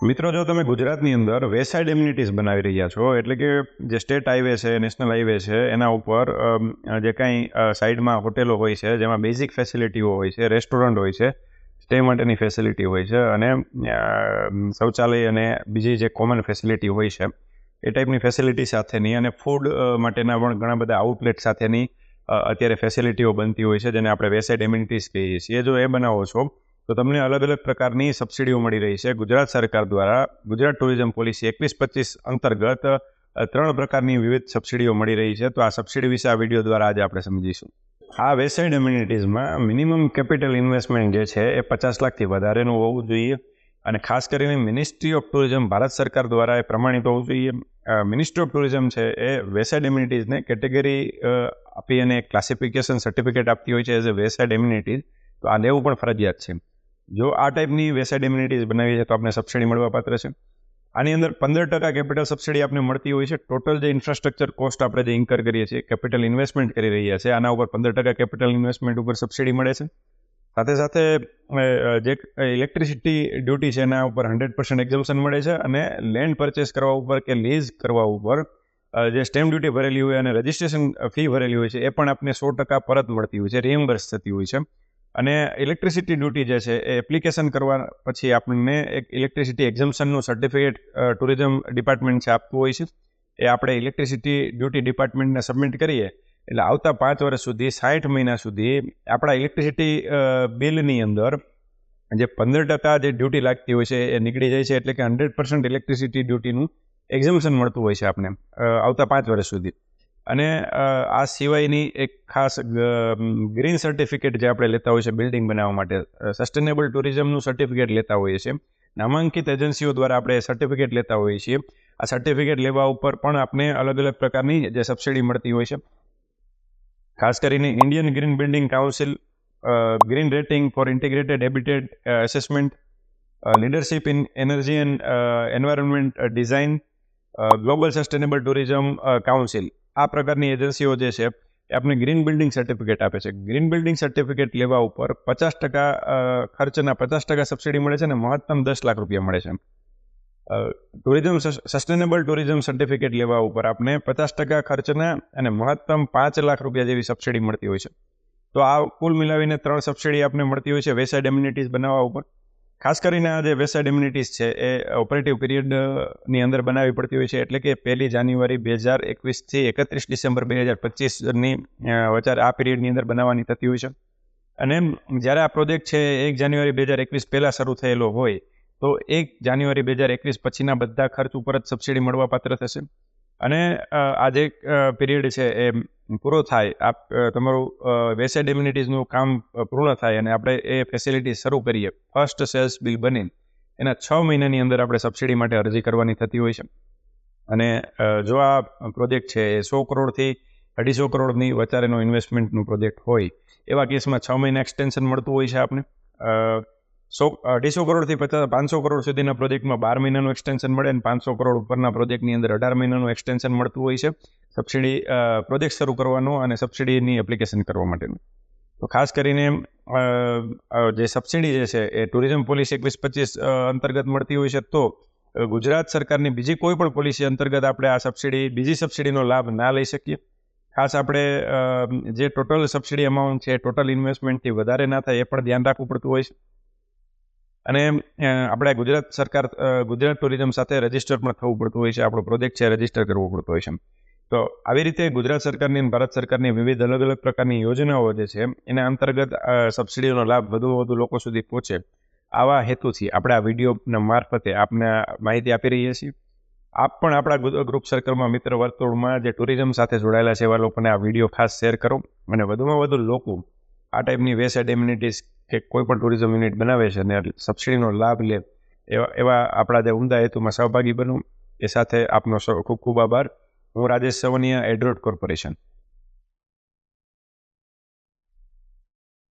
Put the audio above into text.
મિત્રો, જો તમે ગુજરાતની અંદર વેસાઇડ એમ્યુનિટીઝ બનાવી રહ્યા છો, એટલે કે જે સ્ટેટ હાઈવે છે, નેશનલ હાઈવે છે, એના ઉપર જે કાંઈ સાઈડમાં હોટેલો હોય છે, જેમાં બેઝિક ફેસિલિટીઓ હોય છે, રેસ્ટોરન્ટ હોય છે, સ્ટે માટેની ફેસિલિટી હોય છે, અને શૌચાલય અને બીજી જે કોમન ફેસિલિટી હોય છે એ ટાઈપની ફેસિલિટી સાથેની અને ફૂડ માટેના પણ ઘણા બધા આઉટલેટ સાથેની અત્યારે ફેસિલિટીઓ બનતી હોય છે, જેને આપણે વેસાઇડ એમ્યુનિટીઝ કહીએ છીએ. જો એ બનાવો છો તો તમને અલગ અલગ પ્રકારની સબસિડીઓ મળી રહી છે. ગુજરાત સરકાર દ્વારા ગુજરાત ટુરિઝમ પોલિસી 21-25 અંતર્ગત 3 પ્રકારની વિવિધ સબસિડીઓ મળી રહી છે. તો આ સબસિડી વિશે આ વિડીયો દ્વારા આજે આપણે સમજીશું. આ વેસાઇડ એમ્યુનિટીઝમાં મિનિમમ કેપિટલ ઇન્વેસ્ટમેન્ટ જે છે એ 50 લાખથી વધારેનું હોવું જોઈએ, અને ખાસ કરીને મિનિસ્ટ્રી ઓફ ટુરિઝમ ભારત સરકાર દ્વારા એ પ્રમાણિત હોવું જોઈએ. મિનિસ્ટ્રી ઓફ ટુરિઝમ છે એ વેસાઇડ એમ્યુનિટીઝને કેટેગરી આપી અને ક્લાસિફિકેશન સર્ટિફિકેટ આપતી હોય છે એઝ અ વેસાઇડ એમ્યુનિટીઝ. તો આ લેવું પણ ફરજિયાત છે. જો આ ટાઈપની વેસાઇડ એમ્યુનિટીઝ બનાવી છે તો આપણે સબસિડી મળવા પાત્ર છે. આની અંદર 15% કેપિટલ સબસિડી આપણે મળતી હોય છે. ટોટલ જે ઇન્ફ્રાસ્ટ્રક્ચર કોસ્ટ આપણે જે ઇન્કર કરીએ છીએ, કેપિટલ ઇન્વેસ્ટમેન્ટ કરી રહ્યા છે, આના ઉપર 15% કેપિટલ ઇન્વેસ્ટમેન્ટ ઉપર સબસિડી મળે છે. સાથે સાથે જે ઇલેક્ટ્રિસિટી ડ્યુટી છે એના ઉપર 100% એક્ઝમ્પશન મળે છે, અને લેન્ડ પરચેસ કરવા ઉપર કે લીઝ કરવા ઉપર જે સ્ટેમ્પ ડ્યુટી ભરેલી હોય અને રજિસ્ટ્રેશન ફી ભરેલી હોય છે એ પણ આપને 100% પરત મળતી હોય છે, રિએમ્બર્સ થતી હોય છે. અને ઇલેક્ટ્રિસિટી ડ્યુટી જે છે એ એપ્લિકેશન કરવા પછી આપણને એક ઇલેક્ટ્રિસિટી એક્ઝમ્પશનનું સર્ટિફિકેટ ટુરિઝમ ડિપાર્ટમેન્ટ છે આપતું હોય છે. એ આપણે ઇલેક્ટ્રિસિટી ડ્યુટી ડિપાર્ટમેન્ટને સબમિટ કરીએ એટલે આવતા 5 વર્ષ સુધી 60 મહિના સુધી આપણા ઇલેક્ટ્રિસિટી બિલની અંદર જે 15% જે ડ્યુટી લાગતી હોય છે એ નીકળી જાય છે. એટલે કે 100% ઇલેક્ટ્રિસિટી ડ્યુટીનું એક્ઝમ્પશન મળતું હોય છે આપણે આવતા 5 વર્ષ સુધી. અને આ સિવાયની એક ખાસ ગ્રીન સર્ટિફિકેટ જે આપણે લેતા હોઈએ છીએ બિલ્ડિંગ બનાવવા માટે, સસ્ટેનેબલ ટુરિઝમનું સર્ટિફિકેટ લેતા હોઈએ છીએ. નામાંકિત એજન્સીઓ દ્વારા આપણે સર્ટિફિકેટ લેતા હોઈએ છીએ. આ સર્ટિફિકેટ લેવા ઉપર પણ આપણે અલગ અલગ પ્રકારની જે સબસિડી મળતી હોય છે. ખાસ કરીને Indian green building council, green rating for integrated habitat assessment, leadership in energy and environment design, global sustainable tourism council, આ પ્રકારની એજન્સીઓ જે છે એ આપણે ગ્રીન બિલ્ડિંગ સર્ટિફિકેટ આપે છે. ગ્રીન બિલ્ડિંગ સર્ટિફિકેટ લેવા ઉપર 50% ખર્ચના 50% સબસિડી મળે છે, અને મહત્તમ 10 લાખ રૂપિયા મળે છે. ટુરિઝમ સસ્ટેનેબલ ટુરિઝમ સર્ટિફિકેટ લેવા ઉપર આપણે 50% ખર્ચના અને મહત્તમ 5 લાખ રૂપિયા જેવી સબસિડી મળતી હોય છે. તો આ કુલ મિલાવીને 3 સબસિડી આપણે મળતી હોય છે વેસાઇડ એમ્યુનિટીઝ બનાવવા ઉપર. ખાસ કરીને આ જે વેસાઇડ એમ્યુનિટીઝ છે એ ઓપરેટિવ પીરિયડની અંદર બનાવવી પડતી હોય છે. એટલે કે 1 જાન્યુઆરી 2021 થી 31 ડિસેમ્બર 2025ની વચ્ચે આ પીરિયડની અંદર બનાવવાની થતી હોય છે. અને જ્યારે આ પ્રોજેક્ટ છે 1 જાન્યુઆરી 2021 પહેલાં શરૂ થયેલો હોય તો 1 જાન્યુઆરી 2021 પછીના બધા ખર્ચ ઉપર જ સબસિડી મળવા પાત્ર થશે. અને આ જે પીરિયડ છે એ પૂરો થાય, તમારું વેસાઇડ એમ્યુનિટીઝનું કામ પૂર્ણ થાય અને આપણે એ ફેસિલિટી શરૂ કરીએ, ફર્સ્ટ સેલ્સ બિલ બની એના 6 મહિનાની અંદર આપણે સબસિડી માટે અરજી કરવાની થતી હોય છે. અને જો આ પ્રોજેક્ટ છે એ 100 કરોડથી 250 કરોડની વચારેનો ઇન્વેસ્ટમેન્ટનું પ્રોજેક્ટ હોય એવા કેસમાં 6 મહિના એક્સટેન્શન મળતું હોય છે આપણે. 250 કરોડથી 500 કરોડ સુધીના પ્રોજેક્ટમાં 12 મહિનાનું એક્સટેન્શન મળે, અને 500 કરોડ ઉપરના પ્રોજેક્ટની અંદર 18 મહિનાનું એક્સટેન્શન મળતું હોય છે સબસિડી પ્રોજેક્ટ શરૂ કરવાનો અને સબસિડીની એપ્લિકેશન કરવા માટેનું. તો ખાસ કરીને જે સબસિડી જે છે એ ટુરિઝમ પોલિસી 21-25 અંતર્ગત મળતી હોય છે. તો ગુજરાત સરકારની બીજી કોઈ પણ પોલિસી અંતર્ગત આપણે આ બીજી સબસિડીનો લાભ ના લઈ શકીએ. ખાસ આપણે જે ટોટલ સબસિડી અમાઉન્ટ છે ટોટલ ઇન્વેસ્ટમેન્ટથી વધારે ના થાય એ પણ ધ્યાન રાખવું પડતું હોય છે. અને આપણે ગુજરાત ટુરિઝમ સાથે રજિસ્ટર પણ થવું પડતું હોય છે. આપણો પ્રોજેક્ટ છે રજિસ્ટર કરવો પડતો હોય છે. તો આવી રીતે ગુજરાત સરકારની અને ભારત સરકારની વિવિધ અલગ અલગ પ્રકારની યોજનાઓ જે છે એના અંતર્ગત સબસિડીનો લાભ વધુ લોકો સુધી પહોંચે, આવા હેતુથી આપણે આ વિડીયોના મારફતે આપને માહિતી આપી રહીએ છીએ. આપ પણ આપણા ગ્રુપ સર્કલમાં, મિત્ર વર્તુળમાં જે ટુરિઝમ સાથે જોડાયેલા છે એવા લોકોને આ વિડીયો ખાસ શેર કરો, અને વધુમાં વધુ લોકો આ ટાઈપની વેસાઇડ એમ્યુનિટીઝ કે કોઈ પણ ટુરિઝમ યુનિટ બનાવે છે અને સબસિડીનો લાભ લે એવા આપણા જે ઉમદા હેતુમાં સહભાગી બનો. એ સાથે આપનો ખૂબ ખૂબ આભાર. હું રાજેશ સવનિયા, એડ્રોડ કોર્પોરેશન.